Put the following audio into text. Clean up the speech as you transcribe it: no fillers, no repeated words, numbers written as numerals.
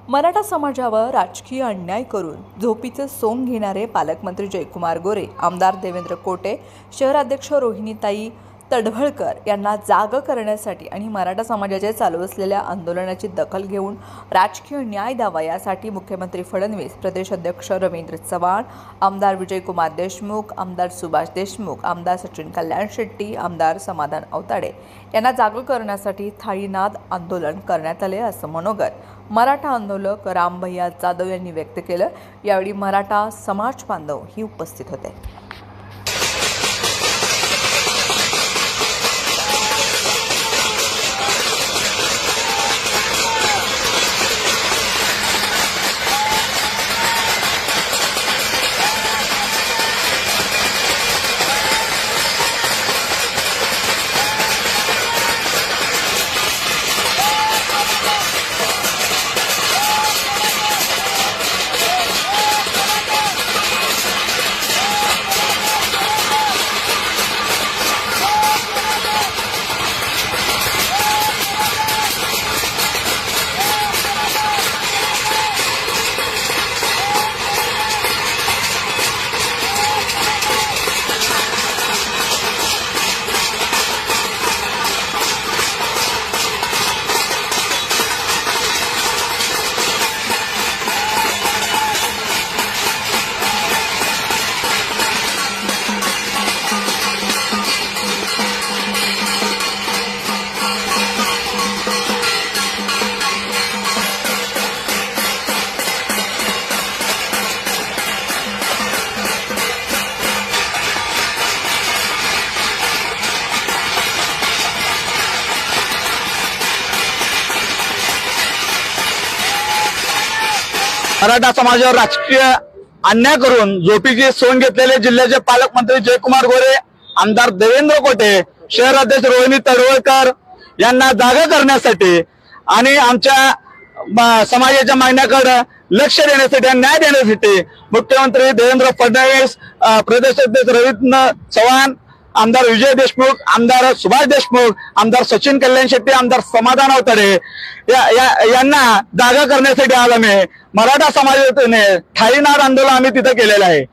मराठा समाजावर राजकीय अन्याय करून झोपीचे सोंग घेणारे पालकमंत्री जयकुमार गोरे, आमदार देवेंद्र कोटे, शहराध्यक्ष रोहिणीताई तडवळकर यांना जाग करण्यासाठी आणि मराठा समाजाचे चालू असलेल्या आंदोलनाची दखल घेऊन राजकीय न्याय द्यावा यासाठी मुख्यमंत्री फडणवीस, प्रदेश अध्यक्ष रवींद्र चव्हाण, आमदार विजयकुमार देशमुख, आमदार सुभाष देशमुख, आमदार सचिन कल्याण शेट्टी, आमदार समाधान अवताडे यांना जाग करण्यासाठी थाळीनाद आंदोलन करण्यात आले असं मनोगत मराठा आंदोलक रामभैया जाधव यांनी व्यक्त केलं। यावेळी मराठा समाज बांधव ही उपस्थित होते। मराठा समाजावर राजकीय अन्याय करून झोपीची सोंग घेतलेले जिल्ह्याचे पालकमंत्री जयकुमार गोरे, आमदार देवेंद्र कोटे, शहराध्यक्ष रोहिणी तडवळकर यांना जागा करण्यासाठी आणि आमच्या समाजाच्या मागण्याकडे लक्ष देण्यासाठी आणि न्याय देण्यासाठी मुख्यमंत्री देवेंद्र फडणवीस, प्रदेश अध्यक्ष रवींद्र चव्हाण, आमदार विजय देशमुख, आमदार सुभाष देशमुख, आमदार सचिन कल्याण शेट्टी, आमदार समाधान अवताडे यांना जागा करण्यासाठी आज आम्ही मराठा समाजाने थाळीनाद आंदोलन आम्ही तिथे केलेलं आहे।